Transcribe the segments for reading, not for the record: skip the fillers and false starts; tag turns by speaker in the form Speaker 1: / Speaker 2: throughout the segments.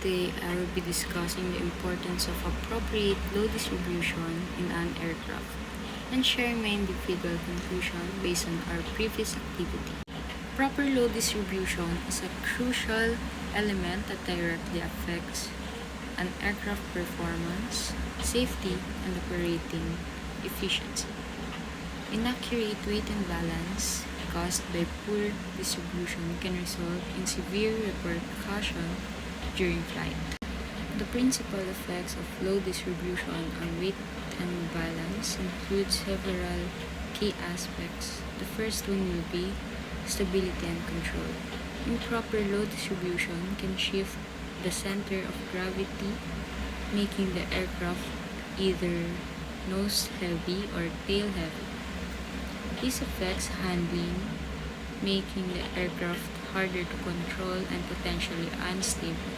Speaker 1: Today, I will be discussing the importance of appropriate load distribution in an aircraft and sharing my individual conclusion based on our previous activity. Proper load distribution is a crucial element that directly affects an aircraft performance, safety, and operating efficiency. Inaccurate weight imbalance caused by poor distribution can result in severe repercussions during flight. The principal effects of load distribution on weight and balance include several key aspects. The first one will be stability and control. Improper load distribution can shift the center of gravity, making the aircraft either nose heavy or tail heavy. This affects handling, making the aircraft harder to control and potentially unstable,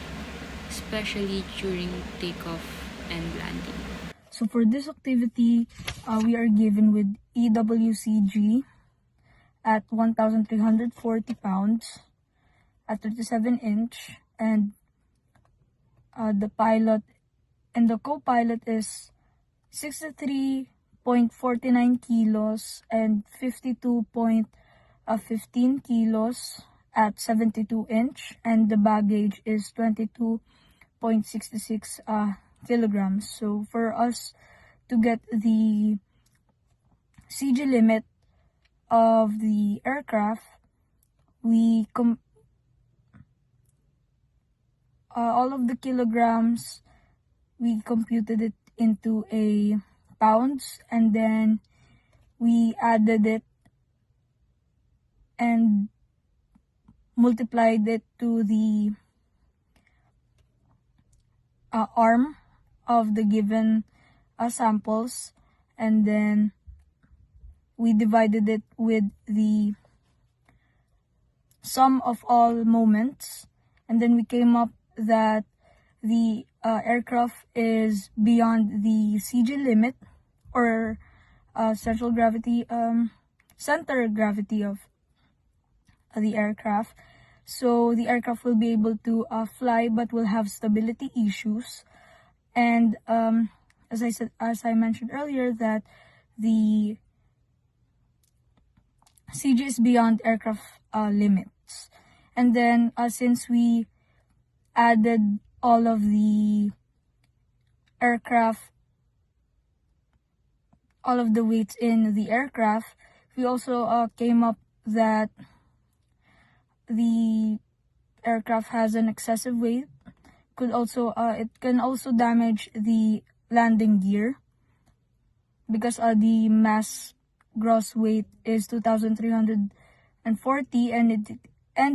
Speaker 1: especially during takeoff and landing.
Speaker 2: So for this activity, we are given with EWCG at 1,340 pounds at 37 inch, and the pilot and the co-pilot is 63.49 kilos and 52.15 kilos at 72 inch, and the baggage is 22.66 kilograms. So for us to get the CG limit of the aircraft, we all of the kilograms, we computed it into a pounds, and then we added it and multiplied it to the arm of the given samples, and then we divided it with the sum of all moments, and then we came up that the aircraft is beyond the CG limit, or center gravity of the aircraft. So the aircraft will be able to fly, but will have stability issues. And as I mentioned earlier, that the CG is beyond aircraft limits. And then since we added all of the weights in the aircraft, we also came up that the aircraft has an excessive weight. It can also damage the landing gear, because the mass gross weight is 2,340, and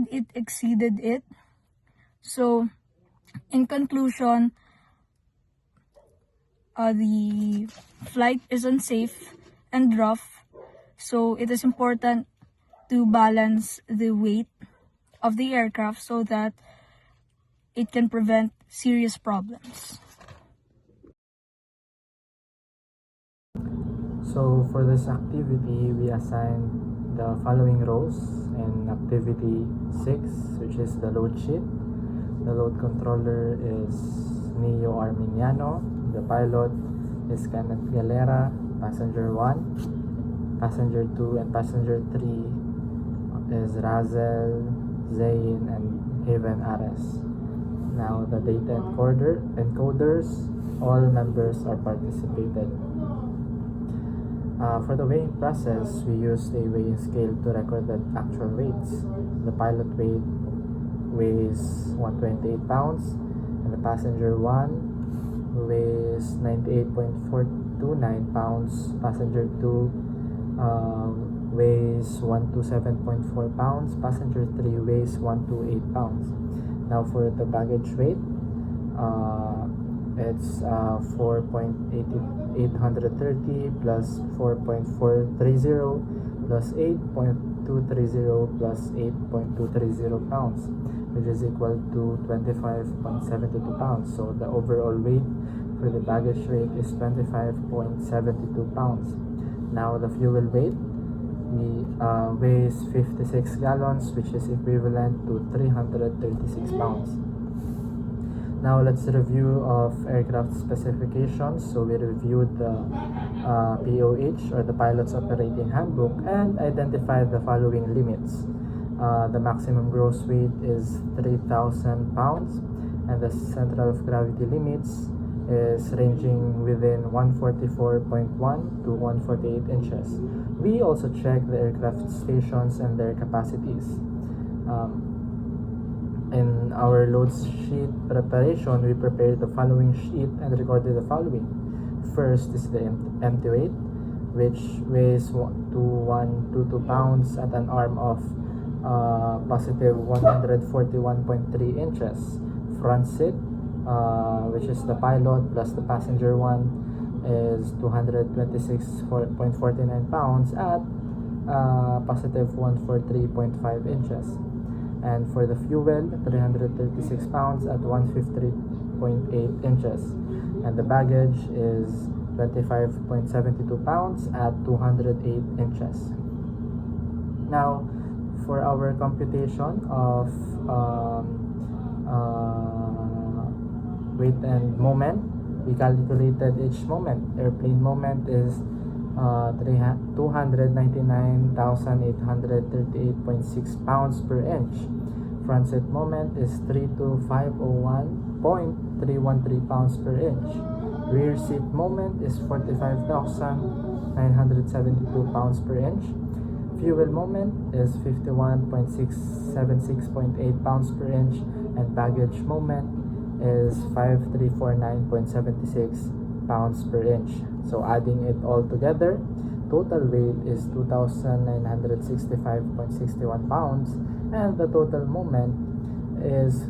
Speaker 2: it exceeded it. So in conclusion, the flight is unsafe and rough, so it is important to balance the weight of the aircraft so that it can prevent serious problems.
Speaker 3: So for this activity, we assigned the following roles in activity 6, which is the load sheet. The load controller is Neo Arminiano. The pilot is Kenneth Galera. Passenger 1, passenger 2, and passenger 3 is Razel, Zain, and Haven Ares. Now the data encoders, all members are participated. For the weighing process, we used a weighing scale to record the actual weights. The pilot weighs 128 pounds, and the passenger 1 weighs 98.429 pounds. Passenger 2 weighs 127.4 pounds. Passenger 3 weighs 128 pounds. Now for the baggage weight, it's 4.830 plus 4.430 plus 8.230 plus 8.230 pounds, which is equal to 25.72 pounds. So the overall weight for the baggage weight is 25.72 pounds. Now the fuel weight weighs 56 gallons, which is equivalent to 336 pounds. Now let's review of aircraft specifications. So we reviewed the POH, or the Pilot's Operating Handbook, and identified the following limits. The maximum gross weight is 3,000 pounds, and the center of gravity limits is ranging within 144.1 to 148 inches. We also check the aircraft stations and their capacities. In our load sheet preparation, we prepared the following sheet and recorded the following. First is the empty weight, which weighs 2122 pounds at an arm of positive 141.3 inches. Front seat, which is the pilot plus the passenger one, is 226.49 pounds at positive 143.5 inches. And for the fuel, 336 pounds at 153.8 inches. And the baggage is 25.72 pounds at 208 inches. Now, for our computation of weight and moment, we calculated each moment. Airplane moment is 299,838.6 pounds per inch. Front seat moment is 32501.313 pounds per inch. Rear seat moment is 45,972 pounds per inch. Fuel moment is 51.676.8 pounds per inch, and baggage moment is 5349.76 pounds per inch. So adding it all together, total weight is 2,965.61 pounds, and the total moment is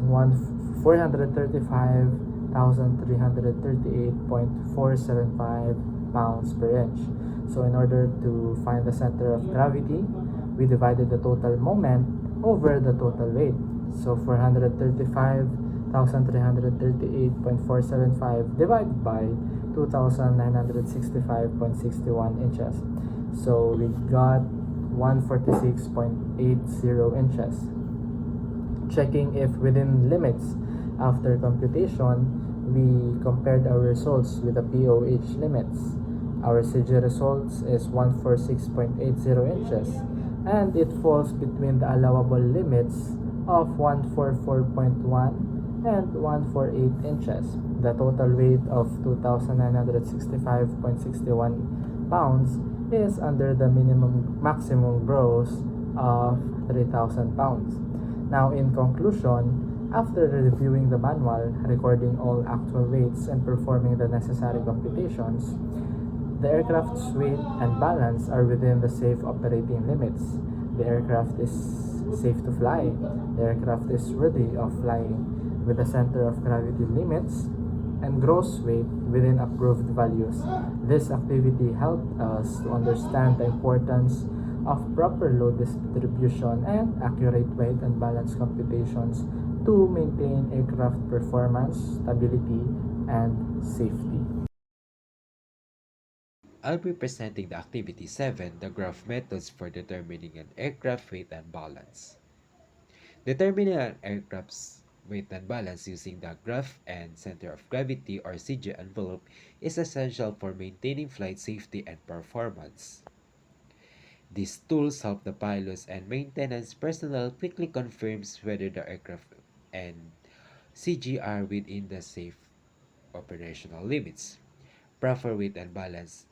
Speaker 3: 435,338.475 pounds per inch. So in order to find the center of gravity, we divided the total moment over the total weight. So 435,338.475 divided by 2,965.61 inches. So we got 146.80 inches. Checking if within limits. After computation, we compared our results with the POH limits. Our CG results is 146.80 inches, and it falls between the allowable limits of 144.1 and 148 inches. The total weight of 2,965.61 pounds is under the maximum gross of 3,000 pounds. Now, in conclusion, after reviewing the manual, recording all actual weights, and performing the necessary computations, the aircraft's weight and balance are within the safe operating limits. The aircraft is safe to fly. The aircraft is worthy of flying with the center of gravity limits and gross weight within approved values. This activity helped us to understand the importance of proper load distribution and accurate weight and balance computations to maintain aircraft performance, stability, and safety.
Speaker 4: I'll be presenting the Activity 7, the graph methods for determining an aircraft weight and balance. Determining an aircraft's weight and balance using the graph and center of gravity or CG envelope is essential for maintaining flight safety and performance. These tools help the pilots and maintenance personnel quickly confirms whether the aircraft and CG are within the safe operational limits. Proper weight and balance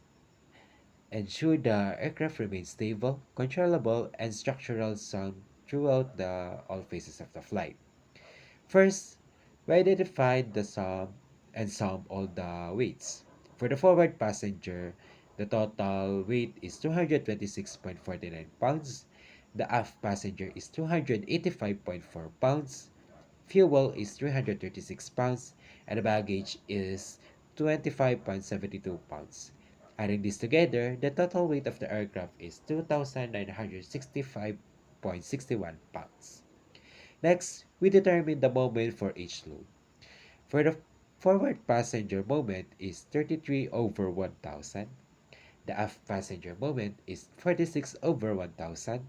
Speaker 4: ensure the aircraft remains stable, controllable, and structural sound throughout all phases of the flight. First, we identified the sum and sum all the weights. For the forward passenger, the total weight is 226.49 pounds. The aft passenger is 285.4 pounds. Fuel is 336 pounds. And the baggage is 25.72 pounds. Adding this together, the total weight of the aircraft is 2,965.61 pounds. Next, we determine the moment for each load. For the forward passenger moment is 33 over 1000. The aft passenger moment is 46 over 1000.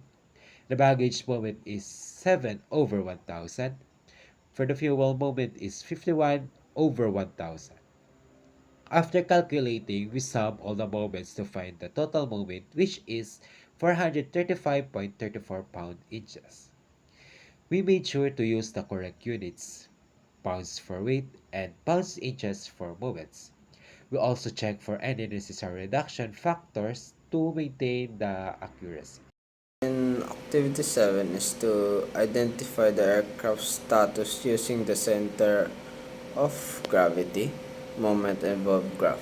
Speaker 4: The baggage moment is 7 over 1000. for the fuel moment is 51 over 1000. After calculating, we sum all the moments to find the total moment, which is 435.34 pound-inches. We made sure to use the correct units, pounds for weight and pounds-inches for moments. We also check for any necessary reduction factors to maintain the accuracy.
Speaker 5: And Activity 7 is to identify the aircraft status using the center of gravity moment involved graph.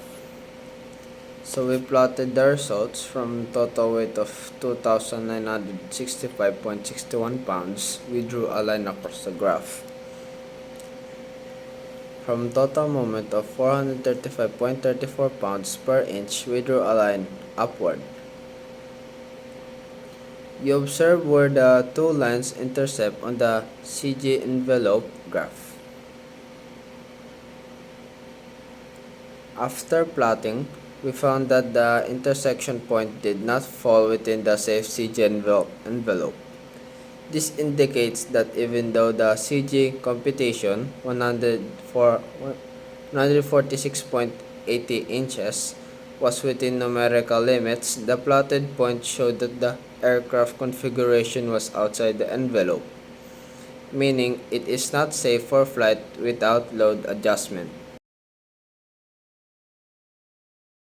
Speaker 5: So we plotted the results from total weight of 2,965.61 pounds. We drew a line across the graph. From total moment of 435.34 pounds per inch, we drew a line upward. You observe where the two lines intersect on the CG envelope graph. After plotting, we found that the intersection point did not fall within the safe CG envelope. This indicates that even though the CG computation 146.80 inches was within numerical limits, the plotted point showed that the aircraft configuration was outside the envelope, meaning it is not safe for flight without load adjustment.